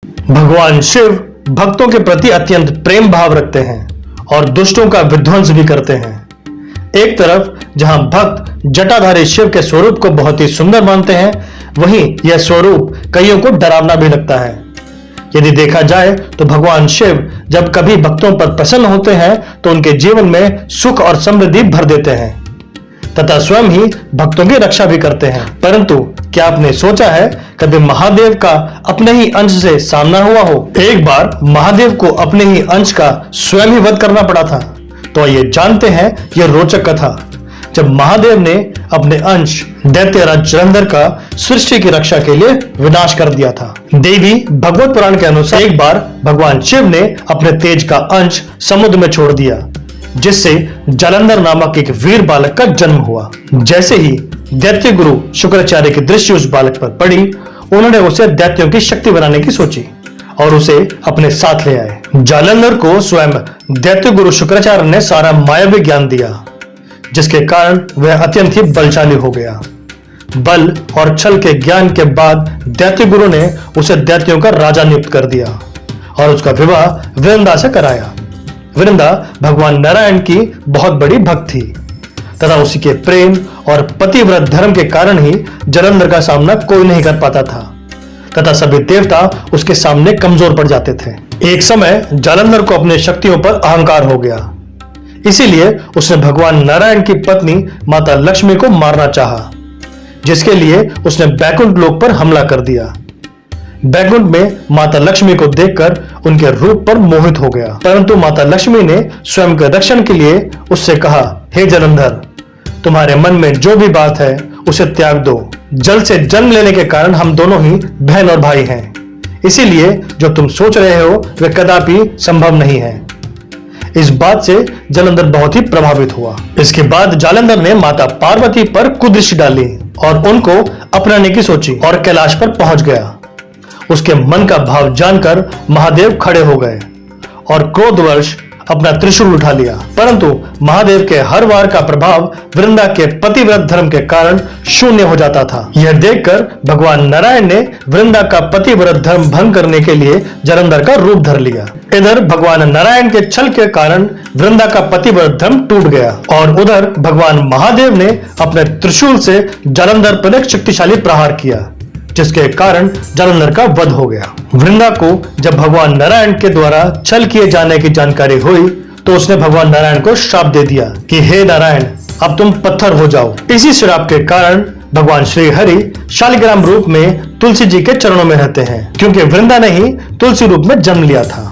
भगवान शिव भक्तों के प्रति अत्यंत प्रेम भाव रखते हैं और दुष्टों का विध्वंस भी करते हैं। एक तरफ जहां भक्त जटाधारी शिव के स्वरूप को बहुत ही सुंदर मानते हैं, वहीं यह स्वरूप कईयों को डरावना भी लगता है। यदि देखा जाए तो भगवान शिव जब कभी भक्तों पर प्रसन्न होते हैं तो उनके जीवन में सुख और समृद्धि भर देते हैं तथा स्वयं ही भक्तों की रक्षा भी करते हैं। परंतु क्या आपने सोचा है कभी महादेव का अपने ही अंश से सामना हुआ हो? एक बार महादेव को अपने ही अंश का स्वयं ही वध करना पड़ा था। तो आइए जानते हैं यह रोचक कथा, जब महादेव ने अपने अंश दैत्यराज जलंधर का सृष्टि की रक्षा के लिए विनाश कर दिया था। देवी भगवत पुराण के अनुसार एक बार भगवान शिव ने अपने तेज का अंश समुद्र में छोड़ दिया, जिससे जालंधर नामक एक वीर बालक का जन्म हुआ। जैसे ही दैत्य गुरु शुक्राचार्य की दृष्टि उस बालक पर पड़ी, उन्होंने उसे दैत्यों की शक्ति बनाने की सोची और उसे अपने साथ ले आए। जालंधर को स्वयं दैत्य गुरु शुक्राचार्य ने सारा मायावी ज्ञान दिया, जिसके कारण वह अत्यंत ही बलशाली हो गया। बल और छल के ज्ञान के बाद दैत्य गुरु ने उसे दैत्यों का राजा नियुक्त कर दिया और उसका विवाह वृंदा से कराया। वृंदा भगवान नारायण की बहुत बड़ी भक्त थी तथा उसी के प्रेम और पतिव्रत धर्म के कारण ही जालंधर का सामना कोई नहीं कर पाता था तथा सभी देवता उसके सामने कमजोर पड़ जाते थे। एक समय जालंधर को अपने शक्तियों पर अहंकार हो गया, इसीलिए उसने भगवान नारायण की पत्नी माता लक्ष्मी को मारना चाहा, जिसके लिए उसने बैकुंठ लोक पर हमला कर दिया। बैकुंठ में माता लक्ष्मी को देखकर उनके रूप पर मोहित हो गया, परंतु माता लक्ष्मी ने स्वयं के रक्षण के लिए उससे कहा, हे जालंधर, तुम्हारे मन में जो भी बात है उसे त्याग दो। जल से जन्म लेने के कारण हम दोनों ही बहन और भाई हैं, इसीलिए जो तुम सोच रहे हो वह कदापि संभव नहीं है। इस बात से जालंधर बहुत ही प्रभावित हुआ। इसके बाद जालंधर ने माता पार्वती पर कुदृष्टि डाली और उनको अपनाने की सोची और कैलाश पर पहुंच गया। उसके मन का भाव जानकर महादेव खड़े हो गए और क्रोधवश अपना त्रिशूल उठा लिया, परंतु महादेव के हर वार का प्रभाव वृंदा के पतिव्रत धर्म के कारण शून्य हो जाता था। यह देखकर भगवान नारायण ने वृंदा का पतिव्रत धर्म भंग करने के लिए जालंधर का रूप धर लिया। इधर भगवान नारायण के छल के कारण वृंदा का पतिव्रत धर्म टूट गया और उधर भगवान महादेव ने अपने त्रिशूल से जालंधर पर एक शक्तिशाली प्रहार किया, जिसके कारण जालंधर का वध हो गया। वृंदा को जब भगवान नारायण के द्वारा छल किए जाने की जानकारी हुई तो उसने भगवान नारायण को श्राप दे दिया कि हे नारायण, अब तुम पत्थर हो जाओ। इसी श्राप के कारण भगवान श्री हरि शालिग्राम रूप में तुलसी जी के चरणों में रहते हैं, क्योंकि वृंदा ने ही तुलसी रूप में जन्म लिया था।